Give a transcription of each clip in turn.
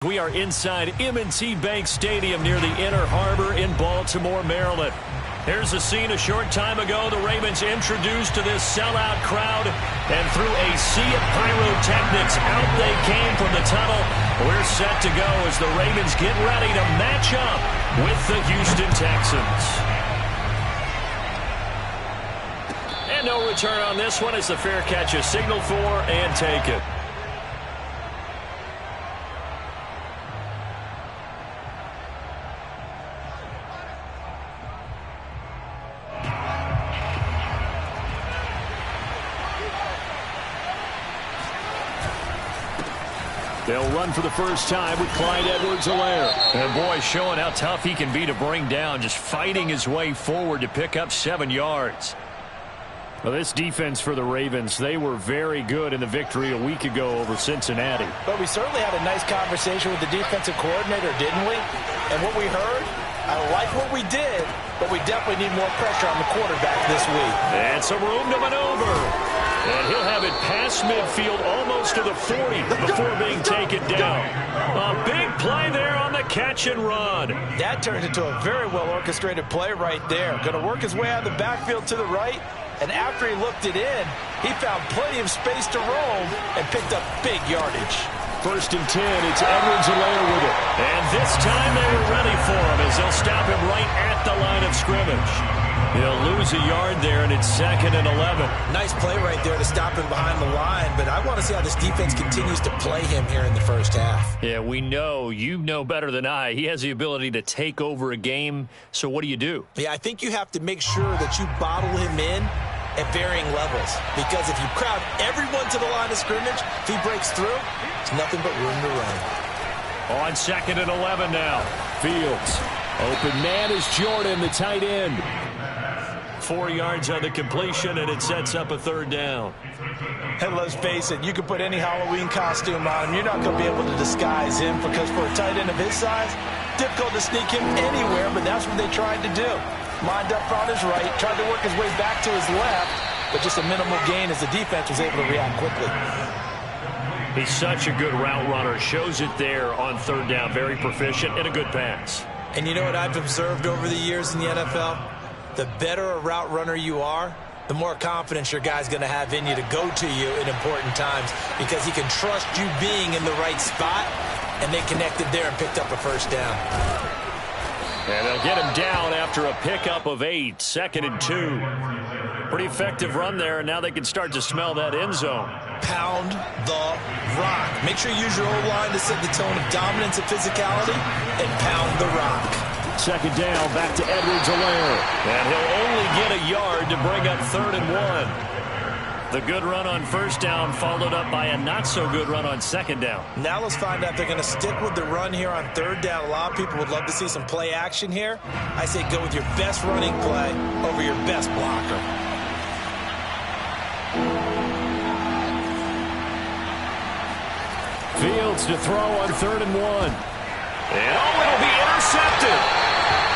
We are inside M&T Bank Stadium near the Inner Harbor in Baltimore, Maryland. Here's a scene a short time ago. The Ravens introduced to this sellout crowd, and through a sea of pyrotechnics, out they came from the tunnel. We're set to go as the Ravens get ready to match up with the Houston Texans. And no return on this one as the fair catch is signaled for and taken. They'll run for the first time with Clyde Edwards-Helaire. And boy, showing how tough he can be to bring down, just fighting his way forward to pick up 7 yards. Well, this defense for the Ravens, they were very good in the victory a week ago over Cincinnati. But we certainly had a nice conversation with the defensive coordinator, didn't we? And what we heard, I like what we did, but we definitely need more pressure on the quarterback this week. And some room to maneuver. And he'll have it past midfield almost to the 40 before being taken down. A big play there on the catch and run. That turned into a very well-orchestrated play right there. Going to work his way out of the backfield to the right. And after he looked it in, he found plenty of space to roam and picked up big yardage. 1st and 10, it's Edwards-Helaire with it. And this time they were ready for him as they'll stop him right at the line of scrimmage. He'll lose a yard there, and it's 2nd and 11. Nice play right there to stop him behind the line, but I want to see how this defense continues to play him here in the first half. Yeah, we know. You know better than I. He has the ability to take over a game, so what do? Yeah, I think you have to make sure that you bottle him in at varying levels, because if you crowd everyone to the line of scrimmage, if he breaks through, it's nothing but room to run. On 2nd and 11 now. Fields. Open man is Jordan, the tight end. 4 yards on the completion, and it sets up a 3rd down. And let's face it, you can put any Halloween costume on him. You're not going to be able to disguise him, because for a tight end of his size, difficult to sneak him anywhere, but that's what they tried to do. Lined up on his right, tried to work his way back to his left, but just a minimal gain as the defense was able to react quickly. He's such a good route runner. Shows it there on 3rd down. Very proficient and a good pass. And you know what I've observed over the years in the NFL? The better a route runner you are, the more confidence your guy's going to have in you to go to you in important times, because he can trust you being in the right spot, and they connected there and picked up a 1st down. And they'll get him down after a pickup of 8, 2nd and 2. Pretty effective run there, and now they can start to smell that end zone. Pound the rock. Make sure you use your O-line to set the tone of dominance and physicality, and pound the rock. 2nd down, back to Edwards-Helaire. And he'll only get a yard to bring up 3rd and 1. The good run on 1st down followed up by a not-so-good run on 2nd down. Now let's find out if they're going to stick with the run here on 3rd down. A lot of people would love to see some play action here. I say go with your best running play over your best blocker. Fields to throw on 3rd and 1. And it'll be intercepted.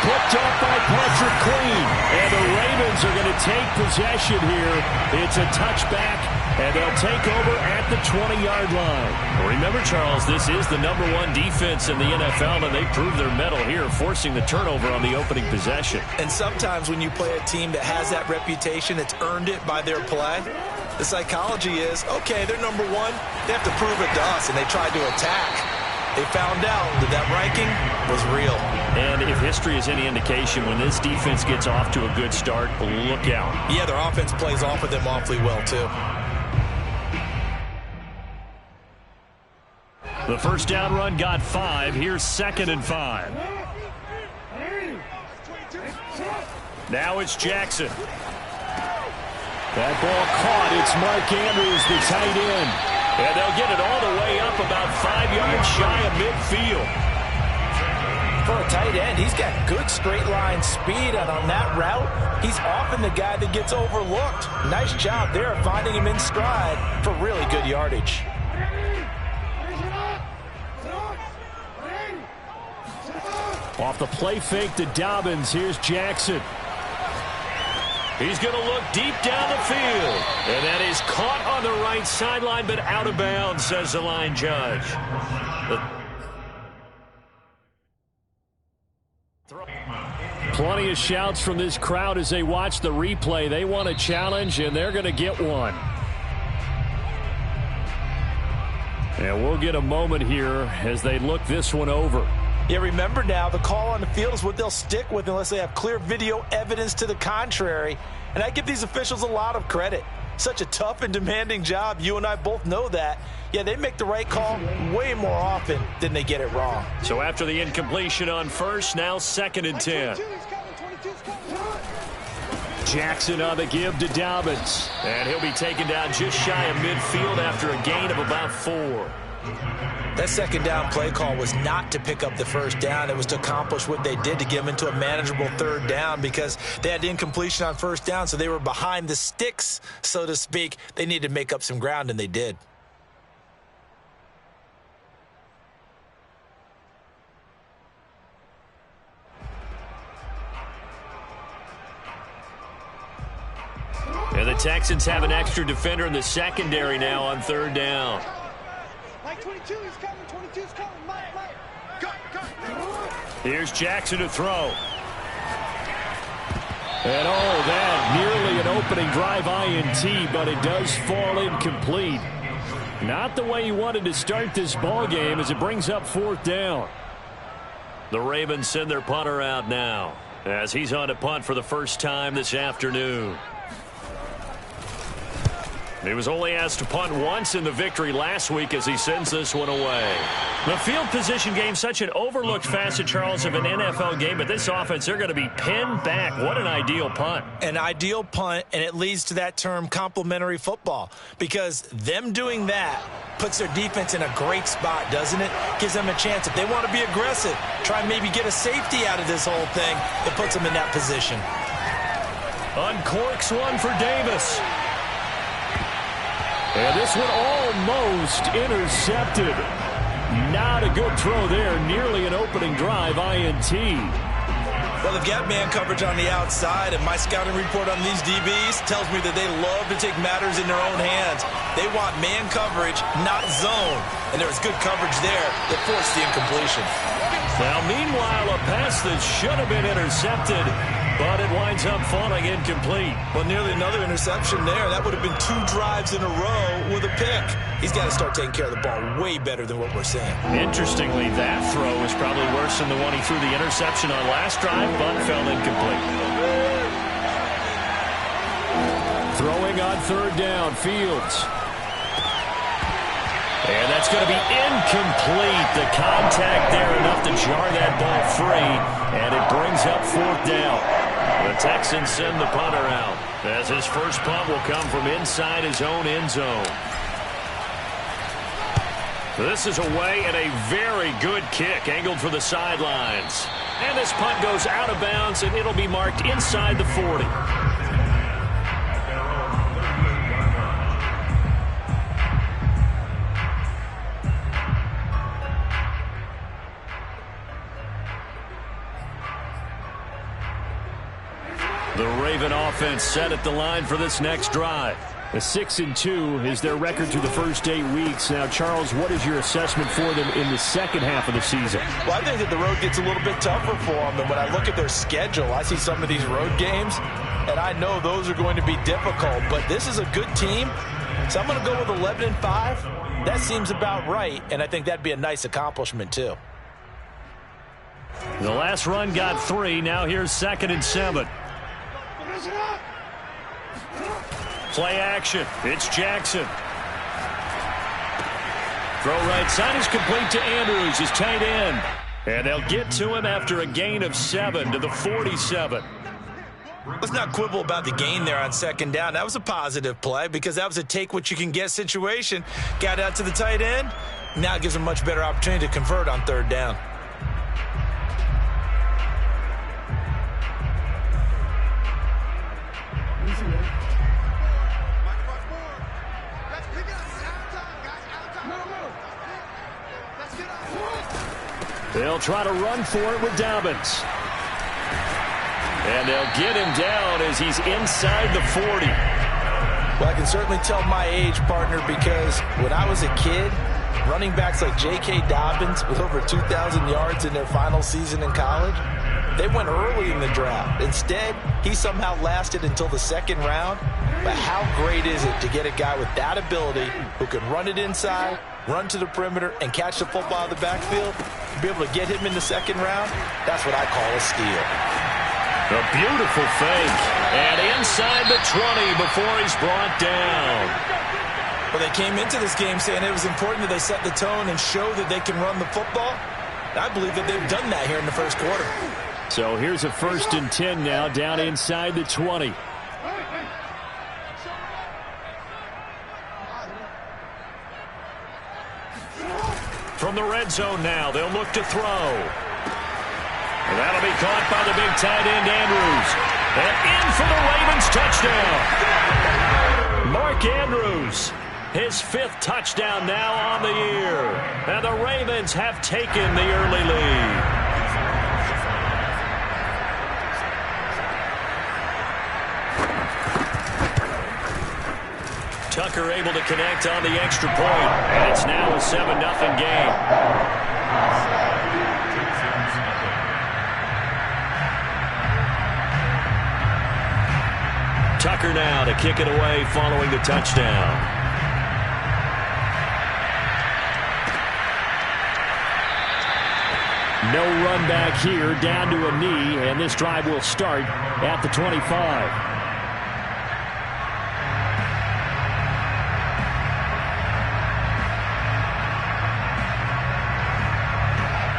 Picked up by Patrick Queen. And the Ravens are going to take possession here. It's a touchback, and they'll take over at the 20-yard line. Remember, Charles, this is the #1 defense in the NFL, and they proved their mettle here, forcing the turnover on the opening possession. And sometimes when you play a team that has that reputation, that's earned it by their play, the psychology is, okay, they're #1. They have to prove it to us, and they tried to attack. They found out that that ranking was real. And if history is any indication, when this defense gets off to a good start, look out. Yeah, their offense plays off of them awfully well, too. The 1st down run got 5. Here's 2nd and 5. Now it's Jackson. That ball caught. It's Mark Andrews, the tight end. And they'll get it all the way up about 5 yards shy of midfield. For a tight end, he's got good straight line speed, and on that route, he's often the guy that gets overlooked. Nice job there finding him in stride for really good yardage. Off the play fake to Dobbins, here's Jackson. He's going to look deep down the field. And that is caught on the right sideline, but out of bounds, says the line judge. Plenty of shouts from this crowd as they watch the replay. They want a challenge, and they're going to get one. And we'll get a moment here as they look this one over. Yeah, remember now, the call on the field is what they'll stick with unless they have clear video evidence to the contrary. And I give these officials a lot of credit. Such a tough and demanding job. You and I both know that. Yeah, they make the right call way more often than they get it wrong. So after the incompletion on first, now 2nd and 10. Jackson on the give to Dobbins. And he'll be taken down just shy of midfield after a gain of about 4. That second down play call was not to pick up the first down. It was to accomplish what they did, to get them into a manageable 3rd down, because they had incompletion on first down, so they were behind the sticks, so to speak. They needed to make up some ground, and they did. And the Texans have an extra defender in the secondary now on 3rd down. Mike 22 is coming. 22 is coming. Mike. Go. Here's Jackson to throw. And that nearly an opening drive INT, but it does fall incomplete. Not the way he wanted to start this ball game as it brings up 4th down. The Ravens send their punter out now as he's on to punt for the first time this afternoon. He was only asked to punt once in the victory last week as he sends this one away. The field position game, such an overlooked facet, Charles, of an NFL game, but this offense, they're going to be pinned back. What an ideal punt. An ideal punt, and it leads to that term complementary football, because them doing that puts their defense in a great spot, doesn't it? Gives them a chance. If they want to be aggressive, try and maybe get a safety out of this whole thing, it puts them in that position. Uncorks one for Davis. And this one almost intercepted. Not a good throw there. Nearly an opening drive INT. Well, they've got man coverage on the outside, and my scouting report on these DBs tells me that they love to take matters in their own hands. They want man coverage, not zone. And there was good coverage there that forced the incompletion. Now, meanwhile, a pass that should have been intercepted, but it winds up falling incomplete. Well, nearly another interception there. That would have been 2 drives in a row with a pick. He's got to start taking care of the ball way better than what we're seeing. Interestingly, that throw was probably worse than the one he threw the interception on last drive, but fell incomplete. Throwing on 3rd down, Fields. And that's going to be incomplete. The contact there enough to jar that ball free, and it brings up 4th down. The Texans send the punter out, as his first punt will come from inside his own end zone. This is away, and a very good kick angled for the sidelines. And this punt goes out of bounds, and it'll be marked inside the 40. The Raven offense set at the line for this next drive. A 6-2 is their record through the first 8 weeks. Now, Charles, what is your assessment for them in the second half of the season? Well, I think that the road gets a little bit tougher for them. And when I look at their schedule, I see some of these road games, and I know those are going to be difficult. But this is a good team, so I'm going to go with 11-5. That seems about right, and I think that'd be a nice accomplishment, too. The last run got 3. Now here's 2nd and 7. Play action. It's Jackson. Throw right side is complete to Andrews, his tight end. And they'll get to him after a gain of 7 to the 47. Let's not quibble about the gain there on 2nd down. That was a positive play because that was a take-what-you-can-get situation. Got out to the tight end. Now it gives them a much better opportunity to convert on 3rd down. They'll try to run for it with Dobbins. And they'll get him down as he's inside the 40. Well, I can certainly tell my age, partner, because when I was a kid, Running backs like J.K. Dobbins with over 2,000 yards in their final season in college, they went early in the draft. Instead, he somehow lasted until the second round. But how great is it to get a guy with that ability who can run it inside, run to the perimeter, and catch the football out of the backfield? Be able to get him in the second round? That's what I call a steal. A beautiful fake. And inside the 20 before he's brought down. Well, they came into this game saying it was important that they set the tone and show that they can run the football. I believe that they've done that here in the first quarter. So here's a 1st and 10 now, down inside the 20. From the red zone now, they'll look to throw. And that'll be caught by the big tight end, Andrews. And in for the Ravens touchdown. Mark Andrews, his 5th touchdown now on the year. And the Ravens have taken the early lead. Tucker able to connect on the extra point, and it's now a 7-0 game. Tucker now to kick it away following the touchdown. No run back here, down to a knee, and this drive will start at the 25.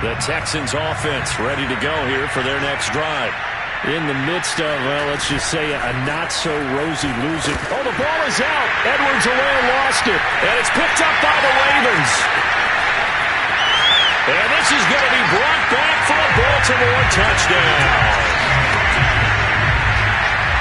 The Texans offense ready to go here for their next drive. In the midst of, well, let's just say a not-so-rosy losing. Oh, the ball is out. Edwards-Helaire lost it. And it's picked up by the Ravens. And this is going to be brought back for a Baltimore touchdown.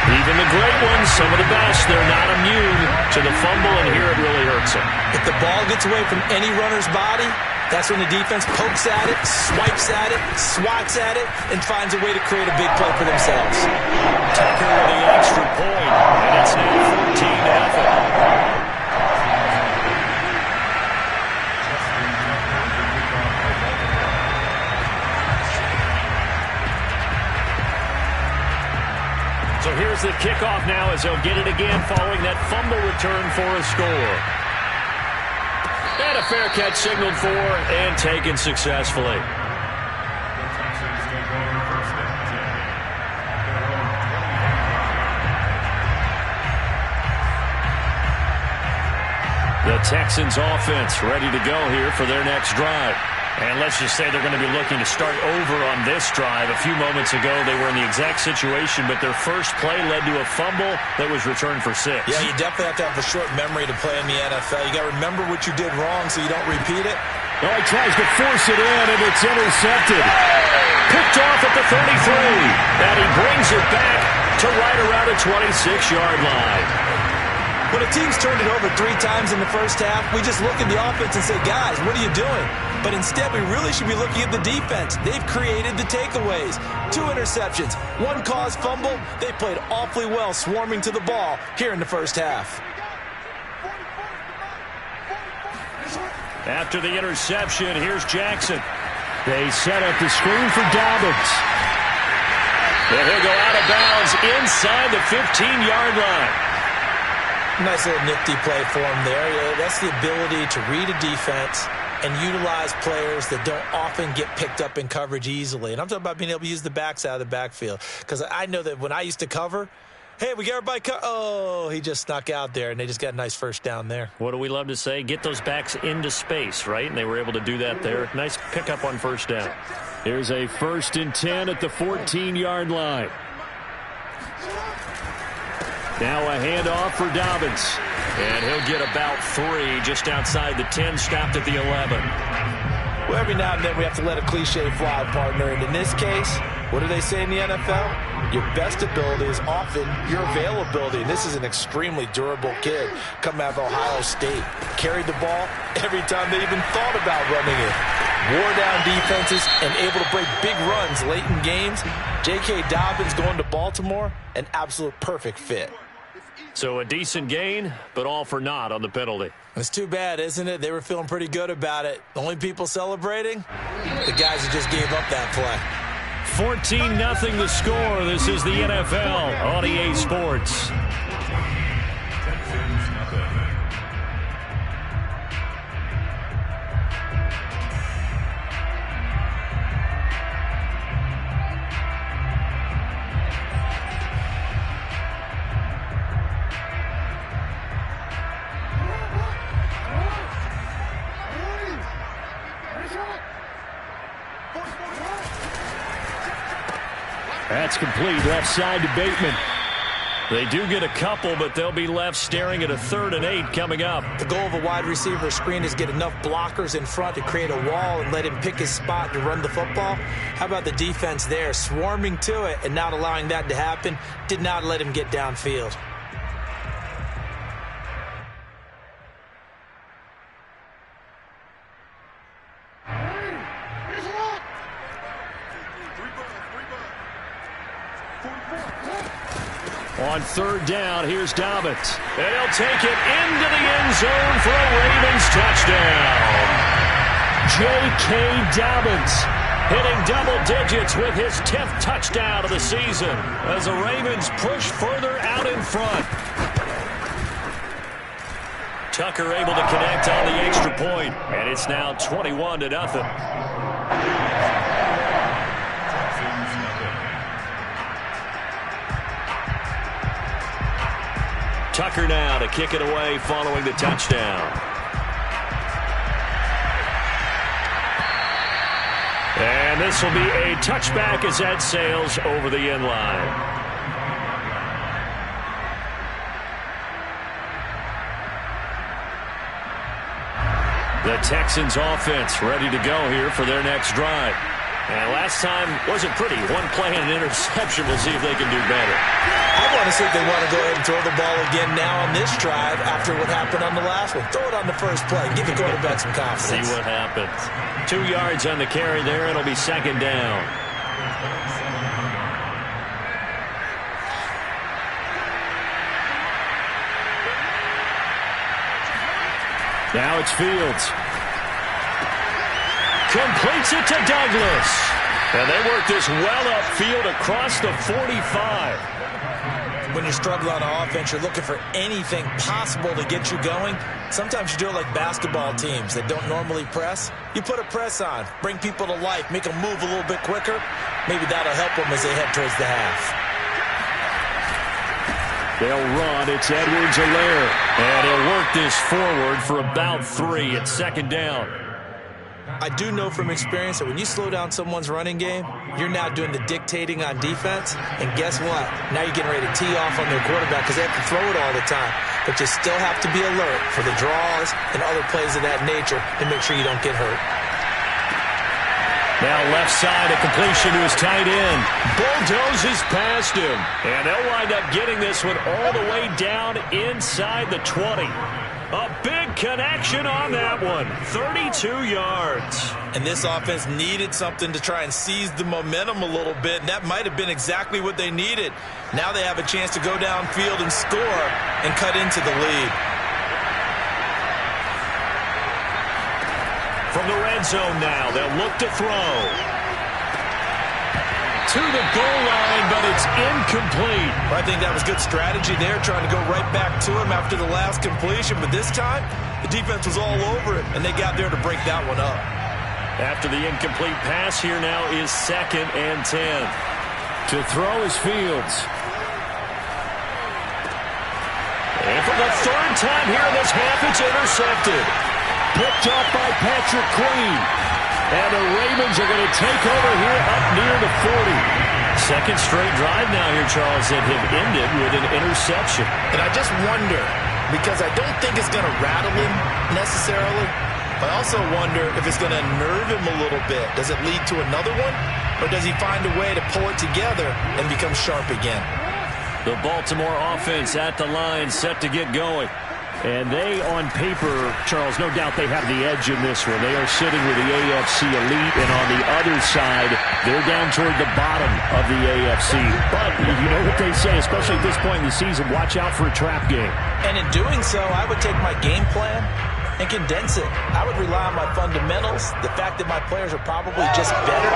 Even the great ones, some of the best, they're not immune to the fumble, and here it really hurts them. If the ball gets away from any runner's body, that's when the defense pokes at it, swipes at it, swats at it, and finds a way to create a big play for themselves. Tucker with the extra point, and it's now 14-0. So here's the kickoff now as they'll get it again following that fumble return for a score. And a fair catch signaled for and taken successfully. The Texans offense ready to go here for their next drive. And let's just say they're going to be looking to start over on this drive. A few moments ago, they were in the exact situation, but their first play led to a fumble that was returned for 6. Yeah, you definitely have to have a short memory to play in the NFL. You got to remember what you did wrong so you don't repeat it. Oh, he tries to force it in, and it's intercepted. Picked off at the 33, and he brings it back to right around the 26-yard line. When a team's turned it over 3 times in the first half, we just look at the offense and say, guys, what are you doing? But instead, we really should be looking at the defense. They've created the takeaways. 2 interceptions, 1 caused fumble. They played awfully well swarming to the ball here in the first half. After the interception, here's Jackson. They set up the screen for Dobbins. And he'll go out of bounds inside the 15-yard line. Nice little nifty play for him there. Yeah, that's the ability to read a defense and utilize players that don't often get picked up in coverage easily. And I'm talking about being able to use the backs out of the backfield. Because I know that when I used to cover, hey, we got everybody oh, he just snuck out there, and they just got a nice first down there. What do we love to say? Get those backs into space, right? And they were able to do that there. Nice pickup on first down. Here's a 1st and 10 at the 14-yard line. Now a handoff for Dobbins. And he'll get about 3 just outside the 10, stopped at the 11. Well, every now and then we have to let a cliche fly, partner. And in this case, what do they say in the NFL? Your best ability is often your availability. And this is an extremely durable kid coming out of Ohio State. Carried the ball every time they even thought about running it. Wore down defenses and able to break big runs late in games. J.K. Dobbins going to Baltimore, an absolute perfect fit. So a decent gain, but all for naught on the penalty. It's too bad, isn't it? They were feeling pretty good about it. The only people celebrating? The guys who just gave up that play. 14-0 the score. This is the NFL on EA Sports. That's complete, left side to Bateman. They do get a couple, but they'll be left staring at a 3rd and 8 coming up. The goal of a wide receiver screen is get enough blockers in front to create a wall and let him pick his spot to run the football. How about the defense there, swarming to it and not allowing that to happen? Did not let him get downfield. On 3rd down, here's Dobbins. And he'll take it into the end zone for a Ravens touchdown. J.K. Dobbins hitting double digits with his 10th touchdown of the season as the Ravens push further out in front. Tucker able to connect on the extra point, and it's now 21-0. Tucker now to kick it away following the touchdown. And this will be a touchback as that sails over the end line. The Texans offense ready to go here for their next drive. And last time wasn't pretty. One play and an interception. We'll see if they can do better. I want to see if they want to go ahead and throw the ball again now on this drive after what happened on the last one. Throw it on the first play. Give the quarterback some confidence. See what happens. 2 yards on the carry there. It'll be 2nd down. Now it's Fields. Completes it to Douglas. And they work this well upfield across the 45. When you're struggling on offense, you're looking for anything possible to get you going. Sometimes you do it like basketball teams that don't normally press. You put a press on, bring people to life, make them move a little bit quicker. Maybe that'll help them as they head towards the half. They'll run. It's Edwards-Helaire. And he'll work this forward for about 3 at 2nd down. I do know from experience that when you slow down someone's running game, you're now doing the dictating on defense. And guess what? Now you're getting ready to tee off on their quarterback because they have to throw it all the time. But you still have to be alert for the draws and other plays of that nature to make sure you don't get hurt. Now left side, a completion to his tight end. Bulldozes past him. And they'll wind up getting this one all the way down inside the 20. A big connection on that one. 32 yards. And this offense needed something to try and seize the momentum a little bit, and that might have been exactly what they needed. Now they have a chance to go downfield and score and cut into the lead. From the red zone now, they'll look to throw. To the goal line, but it's incomplete. I think that was good strategy there, trying to go right back to him after the last completion. But this time, the defense was all over it, and they got there to break that one up. After the incomplete pass, here now is 2nd and 10. To throw is Fields. And for the 3rd time here in this half, it's intercepted. Picked up by Patrick Queen. And the Ravens are going to take over here up near the 40. 2nd straight drive now here, Charles, that have ended with an interception. And I just wonder, because I don't think it's going to rattle him necessarily, but I also wonder if it's going to nerve him a little bit. Does it lead to another one? Or does he find a way to pull it together and become sharp again? The Baltimore offense at the line, set to get going. And they, on paper, Charles, no doubt they have the edge in this one. They are sitting with the AFC elite, and on the other side, they're down toward the bottom of the AFC. But you know what they say, especially at this point in the season, watch out for a trap game. And in doing so, I would take my game plan and condense it. I would rely on my fundamentals, the fact that my players are probably just better,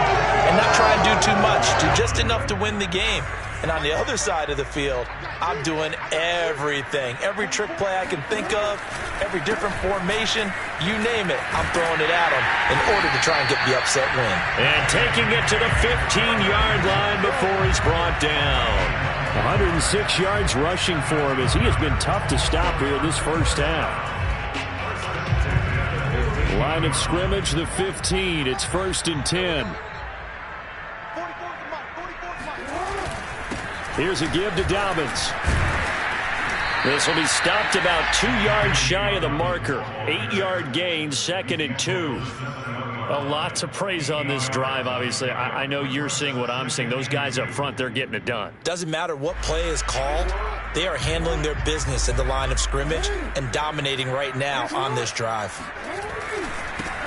and not try and do too much, do just enough to win the game. And on the other side of the field, I'm doing everything. Every trick play I can think of, every different formation, you name it, I'm throwing it at them in order to try and get the upset win. And taking it to the 15-yard line before he's brought down. 106 yards rushing for him as he has been tough to stop here in this first half. Line of scrimmage, the 15. It's 1st and 10. Here's a give to Dobbins. This will be stopped about 2 yards shy of the marker. 8-yard gain, 2nd and 2. A lot to praise on this drive, obviously. I know you're seeing what I'm seeing. Those guys up front, they're getting it done. Doesn't matter what play is called. They are handling their business at the line of scrimmage and dominating right now on this drive.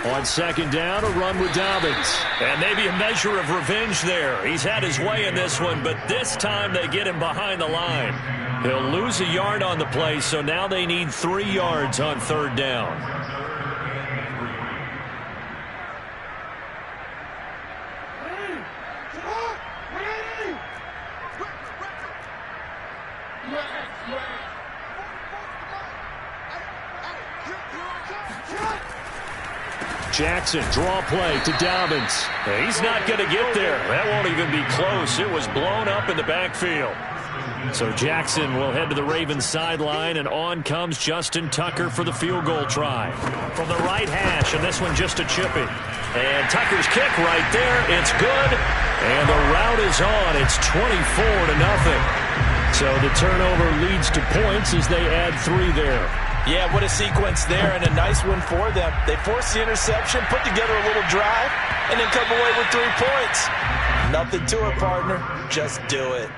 On 2nd down, a run with Dobbins. And maybe a measure of revenge there. He's had his way in this one, but this time they get him behind the line. He'll lose a yard on the play, so now they need 3 yards on 3rd down. Jackson, draw play to Dobbins. He's not going to get there. That won't even be close. It was blown up in the backfield. So Jackson will head to the Ravens sideline, and on comes Justin Tucker for the field goal try. From the right hash, and this one just a chipping. And Tucker's kick right there. It's good. And the route is on. It's 24-0. So the turnover leads to points as they add 3 there. Yeah, what a sequence there, and a nice one for them. They force the interception, put together a little drive, and then come away with 3 points. Nothing to it, partner. Just do it.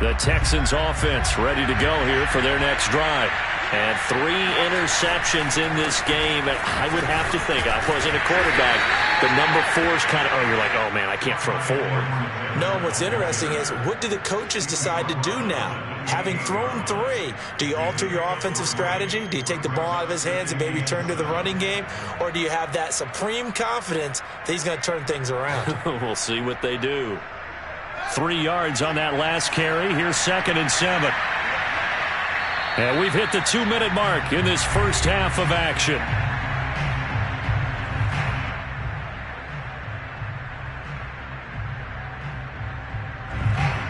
The Texans offense ready to go here for their next drive. And 3 interceptions in this game. And I would have to think, I wasn't a quarterback, the number 4 is kind of, you're like, oh, man, I can't throw 4. No, what's interesting is, what do the coaches decide to do now? Having thrown 3, do you alter your offensive strategy? Do you take the ball out of his hands and maybe turn to the running game? Or do you have that supreme confidence that he's going to turn things around? We'll see what they do. 3 yards on that last carry. Here's 2nd and 7. And we've hit the 2-minute mark in this first half of action.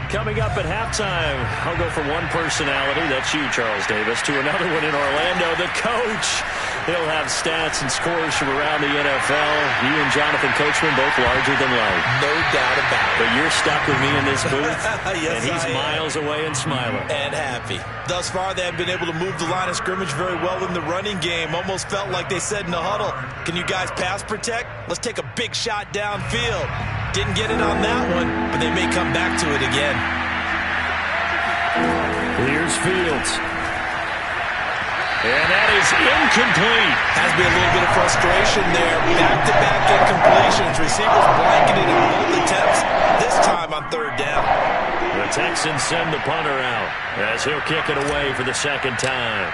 Coming up at halftime, I'll go from one personality, that's you, Charles Davis, to another one in Orlando, the coach. He'll have stats and scores from around the NFL. You and Jonathan Coachman, both larger than life. No doubt about it. But you're stuck with me in this booth, yes, and he's miles away and smiling. And happy. Thus far, they have been able to move the line of scrimmage very well in the running game. Almost felt like they said in the huddle, can you guys pass protect? Let's take a big shot downfield. Didn't get it on that one, but they may come back to it again. Here's Fields. And that is incomplete. Has been a little bit of frustration there. Back-to-back incompletions. Receivers blanketed in both attempts. This time on 3rd down. The Texans send the punter out as he'll kick it away for the 2nd time.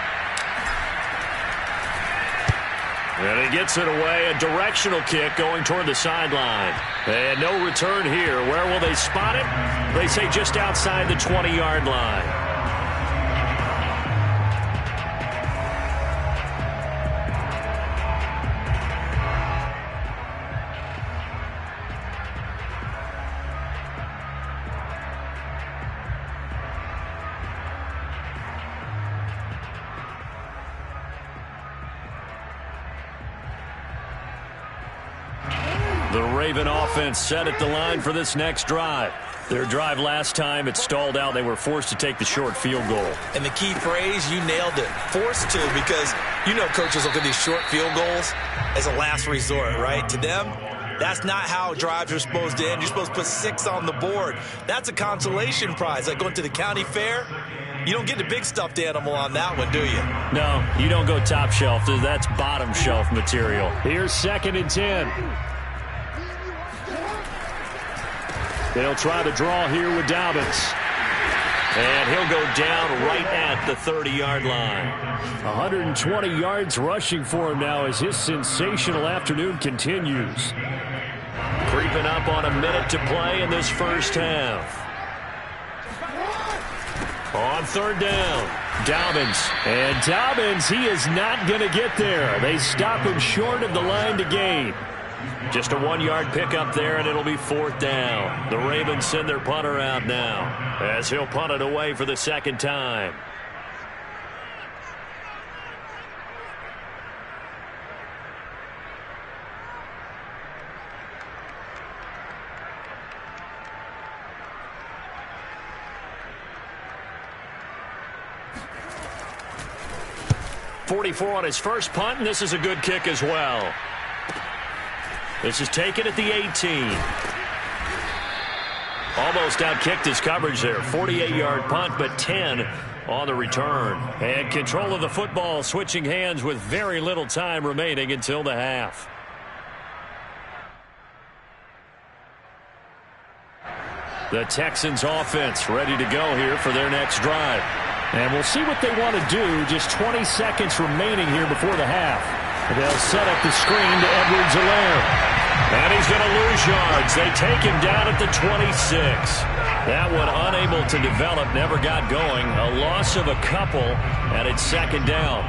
And he gets it away, a directional kick going toward the sideline. And no return here. Where will they spot it? They say just outside the 20-yard line. The Raven offense set at the line for this next drive. Their drive last time, it stalled out. They were forced to take the short field goal. And the key phrase, you nailed it. Forced to, because you know coaches look at these short field goals as a last resort, right? To them, That's not how drives are supposed to end. You're supposed to put 6 on the board. That's a consolation prize, like going to the county fair. You don't get the big stuffed animal on that one, do you? No, you don't go top shelf. That's bottom shelf material. Here's 2nd and 10. They'll try to draw here with Dobbins. And he'll go down right at the 30-yard line. 120 yards rushing for him now as his sensational afternoon continues. Creeping up on a minute to play in this first half. On 3rd down, Dobbins. And Dobbins, he is not going to get there. They stop him short of the line to gain. Just a 1-yard pickup there, and it'll be 4th down. The Ravens send their punter out now as he'll punt it away for the 2nd time. .44 on his first punt, and this is a good kick as well. This is taken at the 18. Almost outkicked his coverage there. 48-yard punt, but 10 on the return. And control of the football switching hands with very little time remaining until the half. The Texans offense ready to go here for their next drive. And we'll see what they want to do. Just 20 seconds remaining here before the half. They'll set up the screen to Edwards-Helaire. And he's going to lose yards. They take him down at the 26. That one unable to develop, never got going. A loss of a couple, and it's 2nd down.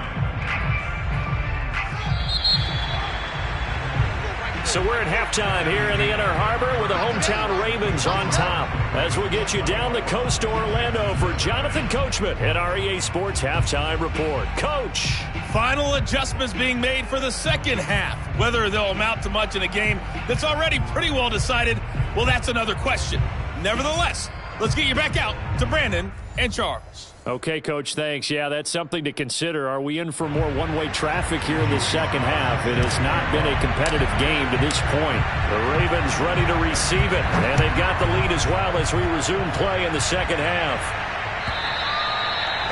So we're at halftime here in the Inner Harbor with the hometown Ravens on top. As we'll get you down the coast to Orlando for Jonathan Coachman at our EA Sports Halftime Report. Coach. Final adjustments being made for the second half. Whether they'll amount to much in a game that's already pretty well decided, well, that's another question. Nevertheless, let's get you back out to Brandon and Charles. Okay, Coach, thanks. Yeah, that's something to consider. Are we in for more one-way traffic here in the second half? It has not been a competitive game to this point. The Ravens ready to receive it, and they've got the lead as well as we resume play in the second half.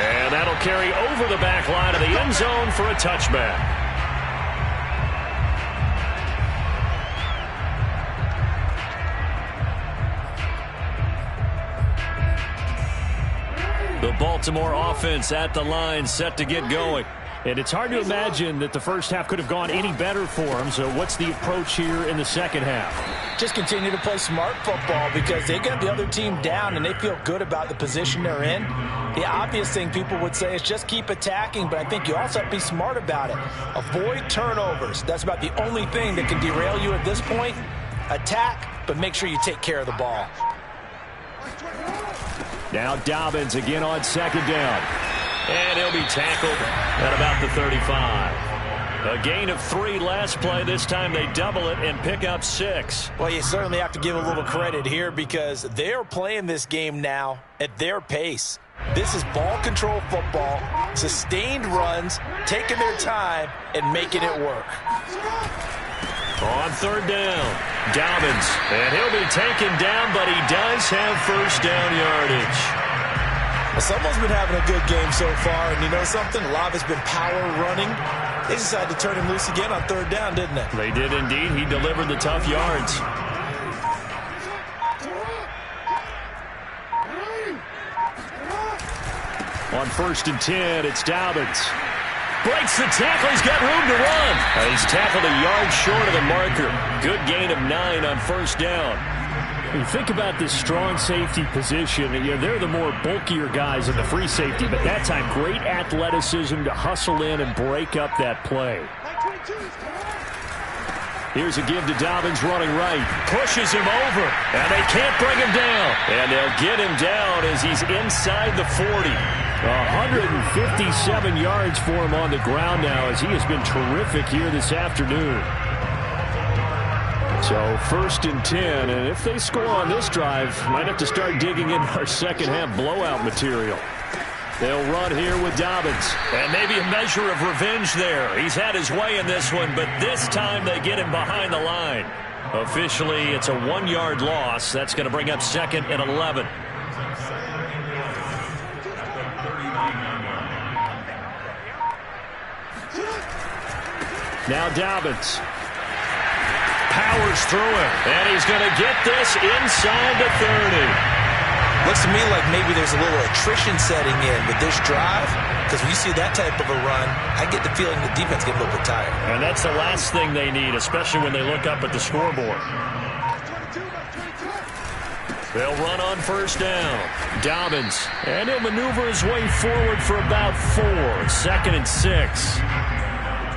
And that'll carry over the back line of the end zone for a touchback. The Baltimore offense at the line, set to get going. And it's hard to imagine that the first half could have gone any better for them. So what's the approach here in the second half? Just continue to play smart football because they got the other team down and they feel good about the position they're in. The obvious thing people would say is just keep attacking, but I think you also have to be smart about it. Avoid turnovers. That's about the only thing that can derail you at this point. Attack, but make sure you take care of the ball. Now Dobbins again on 2nd down. And he'll be tackled at about the 35. A gain of 3 last play. This time they double it and pick up 6. Well, you certainly have to give a little credit here because they're playing this game now at their pace. This is ball control football, sustained runs, taking their time, and making it work. On 3rd down, Dobbins. And he'll be taken down, but he does have first down yardage. Well, someone's been having a good game so far, and you know something? A lot of it's been power running. They decided to turn him loose again on 3rd down, didn't they? They did indeed. He delivered the tough yards. On 1st and 10, it's Dobbins. Breaks the tackle. He's got room to run. He's tackled a yard short of the marker. Good gain of 9 on 1st down. When you think about this strong safety position, they're the more bulkier guys in the free safety, but that time great athleticism to hustle in and break up that play. Here's a give to Dobbins running right. Pushes him over, and they can't bring him down. And they'll get him down as he's inside the 40. 157 yards for him on the ground now as he has been terrific here this afternoon. So 1st and 10, and if they score on this drive, might have to start digging in our second half blowout material. They'll run here with Dobbins. And maybe a measure of revenge there. He's had his way in this one, but this time they get him behind the line. Officially, it's a 1-yard loss. That's going to bring up 2nd and 11. Now Dobbins powers through it, and he's going to get this inside the 30. Looks to me like maybe there's a little attrition setting in with this drive, because when you see that type of a run, I get the feeling the defense get a little bit tired. And that's the last thing they need, especially when they look up at the scoreboard. They'll run on 1st down. Dobbins, and he'll maneuver his way forward for about 4. 2nd and 6.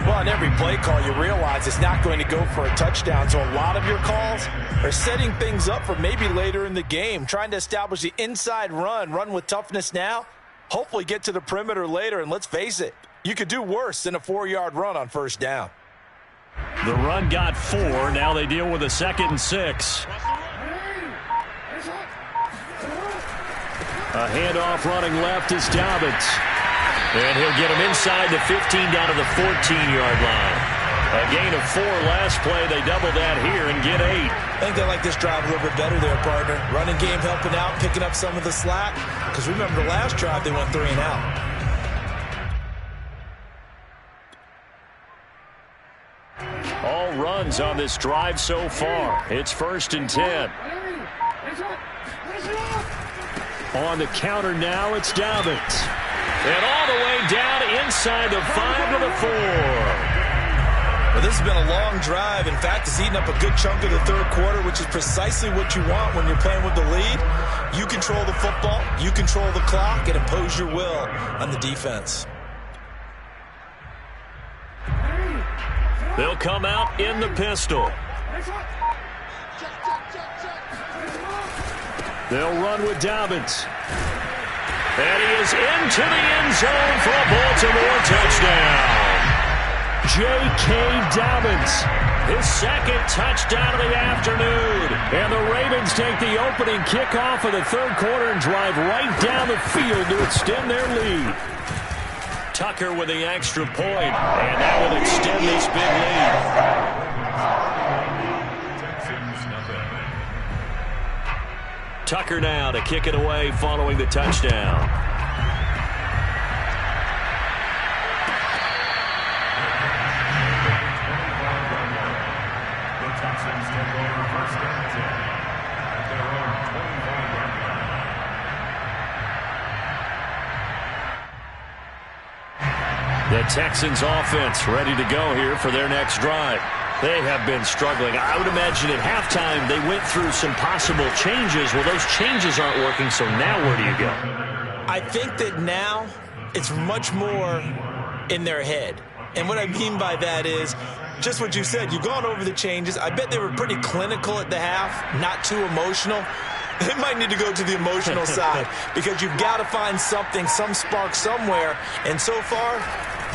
Well, on every play call, you realize it's not going to go for a touchdown, so a lot of your calls are setting things up for maybe later in the game, trying to establish the inside run with toughness now, hopefully get to the perimeter later, and let's face it, you could do worse than a 4-yard run on 1st down. The run got 4. Now they deal with a 2nd and 6. A handoff running left is Dobbins. And he'll get him inside the 15 down to the 14-yard line. A gain of 4 last play. They double that here and get 8. I think they like this drive a little bit better there, partner. Running game helping out, picking up some of the slack. Because remember the last drive, they went 3 and out. All runs on this drive so far. It's 1st and 10. On the counter now, it's Dobbins. And all the way down inside the 5 to the 4. Well, this has been a long drive. In fact, it's eaten up a good chunk of the 3rd quarter, which is precisely what you want when you're playing with the lead. You control the football, you control the clock, and impose your will on the defense. They'll come out in the pistol. They'll run with Dobbins. And he is into the end zone for a Baltimore touchdown. J.K. Dobbins, his 2nd touchdown of the afternoon. And the Ravens take the opening kickoff of the 3rd quarter and drive right down the field to extend their lead. Tucker with the extra point, and that will extend this big lead. Tucker now to kick it away following the touchdown. The Texans take over 1st and 10 at their own 25-yard line. The Texans offense ready to go here for their next drive. They have been struggling. I would imagine at halftime they went through some possible changes. Well, those changes aren't working, so now where do you go? I think that now it's much more in their head. And what I mean by that is just what you said. You've gone over the changes. I bet they were pretty clinical at the half, not too emotional. They might need to go to the emotional side because you've got to find something, some spark somewhere. And so far,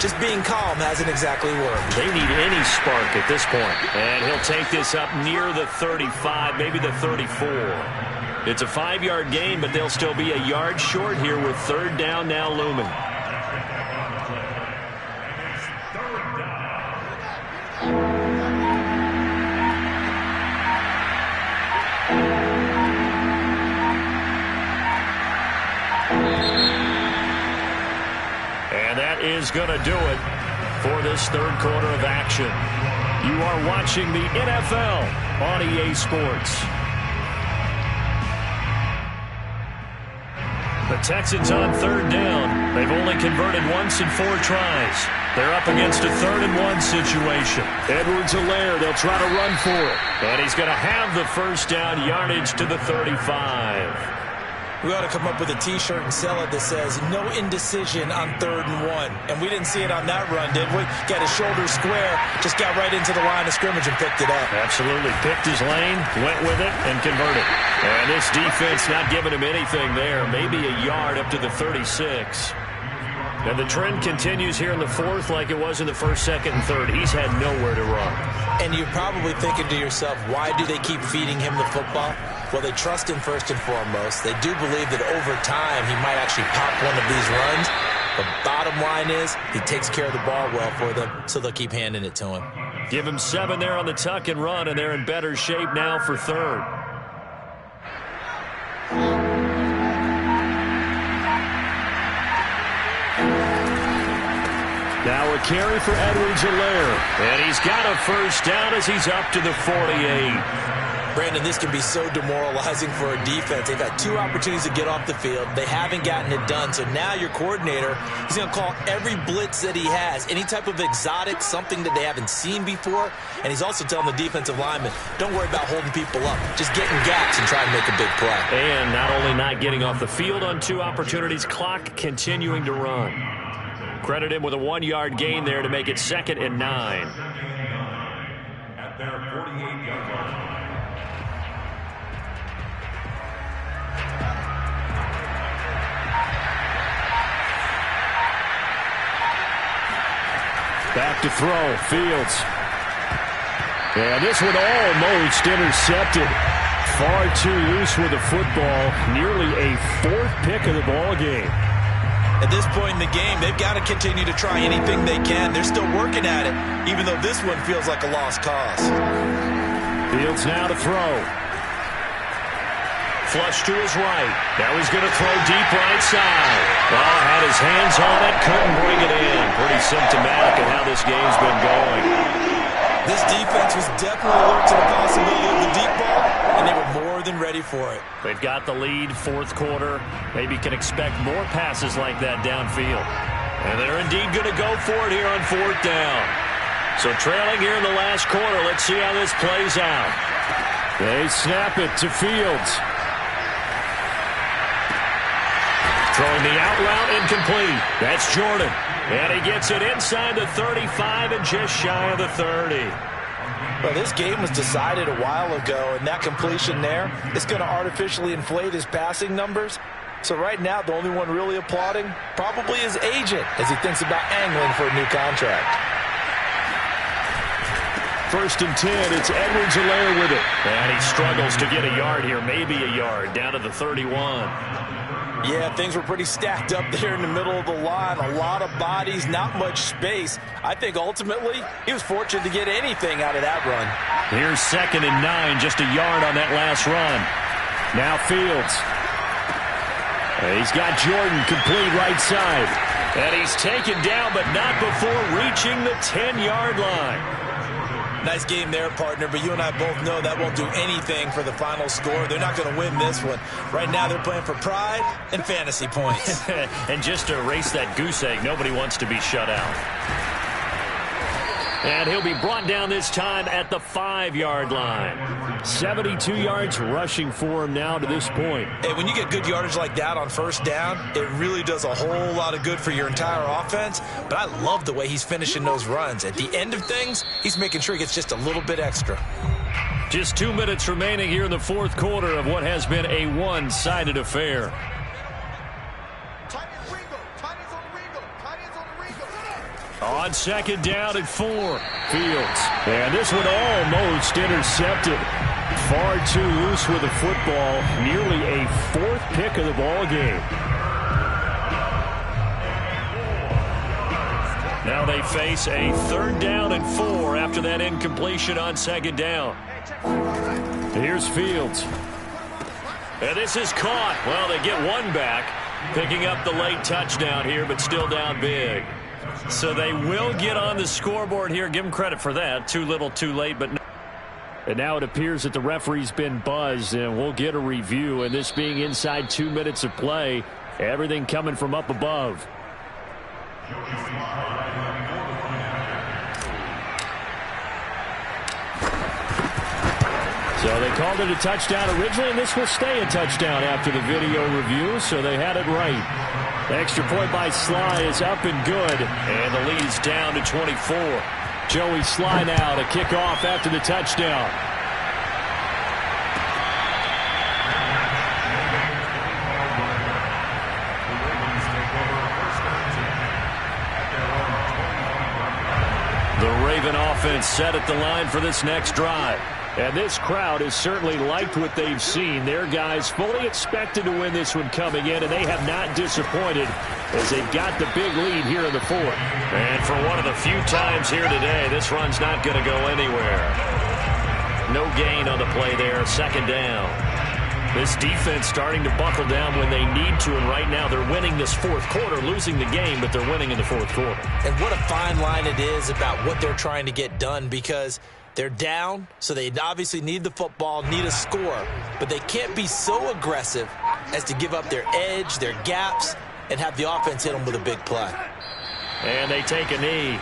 just being calm hasn't exactly worked. They need any spark at this point. And he'll take this up near the 35, maybe the 34. It's a 5-yard gain, but they'll still be a yard short here with 3rd down now looming. And that is going to do it for this 3rd quarter of action. You are watching the NFL on EA Sports. The Texans on 3rd down. They've only converted once in 4 tries. They're up against a 3rd and 1 situation. Edwards-Helaire, they'll try to run for it. And he's going to have the 1st down yardage to the 35. We ought to come up with a T-shirt and sell it that says, no indecision on 3rd and 1. And we didn't see it on that run, did we? Got his shoulder square, just got right into the line of scrimmage and picked it up. Absolutely. Picked his lane, went with it, and converted. And this defense not giving him anything there. Maybe a yard up to the 36. And the trend continues here in the 4th like it was in the 1st, 2nd, and 3rd. He's had nowhere to run. And you're probably thinking to yourself, why do they keep feeding him the football? Well, they trust him first and foremost. They do believe that over time he might actually pop one of these runs. The bottom line is he takes care of the ball well for them, so they'll keep handing it to him. Give him 7 there on the tuck and run, and they're in better shape now for third. Now a carry for Edwards-Helaire. And he's got a first down as he's up to the 48. Brandon, this can be so demoralizing for a defense. They've had 2 opportunities to get off the field. They haven't gotten it done. So now your coordinator, he's going to call every blitz that he has, any type of exotic, something that they haven't seen before. And he's also telling the defensive lineman, don't worry about holding people up. Just get in gaps and try to make a big play. And not only not getting off the field on 2 opportunities, clock continuing to run. Credit him with a 1-yard gain there to make it 2nd and 9. At their 48-yard line. Back to throw, Fields. And this one almost intercepted. Far too loose with the football. Nearly a 4th pick of the ball game. At this point in the game, they've got to continue to try anything they can. They're still working at it, even though this one feels like a lost cause. Fields now to throw. Flush to his right. Now he's going to throw deep right side. Well, had his hands on it, couldn't bring it in. Pretty symptomatic of how this game's been going. This defense was definitely alert to the possibility of the deep ball, and they were more than ready for it. They've got the lead, 4th quarter. Maybe can expect more passes like that downfield. And they're indeed going to go for it here on 4th down. So trailing here in the last quarter, let's see how this plays out. They snap it to Fields. Throwing the out route incomplete. That's Jordan. And he gets it inside the 35 and just shy of the 30. Well, this game was decided a while ago, and that completion there is going to artificially inflate his passing numbers. So right now, the only one really applauding probably his agent as he thinks about angling for a new contract. 1st and 10, it's Edwards-Helaire with it. And he struggles to get a yard here, maybe a yard, down to the 31. Yeah, things were pretty stacked up there in the middle of the line. A lot of bodies, not much space. I think ultimately he was fortunate to get anything out of that run. Here's 2nd and 9, just a yard on that last run. Now Fields. He's got Jordan complete right side. And he's taken down, but not before reaching the 10-yard line. Nice game there, partner, but you and I both know that won't do anything for the final score. They're not going to win this one. Right now they're playing for pride and fantasy points. And just to erase that goose egg, nobody wants to be shut out. And he'll be brought down this time at the 5-yard line. 72 yards rushing for him now to this point. Hey, when you get good yardage like that on 1st down, it really does a whole lot of good for your entire offense. But I love the way he's finishing those runs. At the end of things, he's making sure he gets just a little bit extra. Just 2 minutes remaining here in the 4th quarter of what has been a one-sided affair. On 2nd down and 4, Fields. And this one almost intercepted. Far too loose with the football. Nearly a 4th pick of the ball game. Now they face a 3rd down and 4 after that incompletion on 2nd down. Here's Fields. And this is caught. Well, they get one back, picking up the late touchdown here, but still down big. So they will get on the scoreboard here. Give them credit for that. Too little, too late, but no. And now it appears that the referee's been buzzed, and we'll get a review. And this being inside 2 minutes of play, everything coming from up above. So they called it a touchdown originally, and this will stay a touchdown after the video review, so they had it right. Extra point by Sly is up and good, and the lead is down to 24. Joey Sly now to kick off after the touchdown. The Raven offense set at the line for this next drive. And this crowd has certainly liked what they've seen. Their guys fully expected to win this one coming in, and they have not disappointed as they've got the big lead here in the fourth. And for one of the few times here today, this run's not going to go anywhere. No gain on the play there, second down. This defense starting to buckle down when they need to, and right now they're winning this fourth quarter, losing the game, but they're winning in the fourth quarter. And what a fine line it is about what they're trying to get done, because they're down, so they obviously need the football, need a score, but they can't be so aggressive as to give up their edge, their gaps, and have the offense hit them with a big play. And they take a knee.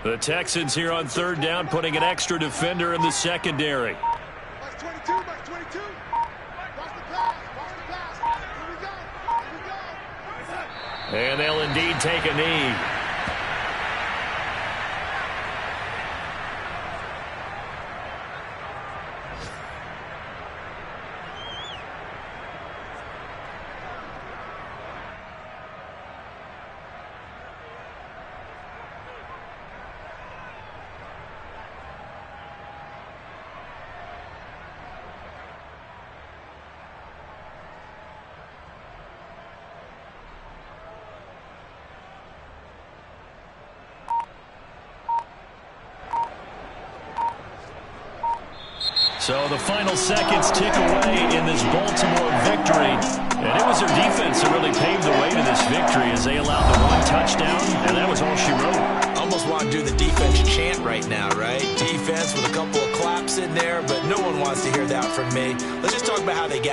The Texans here on third down, putting an extra defender in the secondary. Box 22, box 22. Watch the pass, watch the pass. Here we go, here we go. And they'll indeed take a knee. So the final seconds tick away in this Baltimore victory. And it was their defense that really paved the way to this victory as they allowed the one touchdown, and that was all she wrote. Almost want to do the defense chant right now, right? Defense with a couple of claps in there, but no one wants to hear that from me. Let's just talk about how they got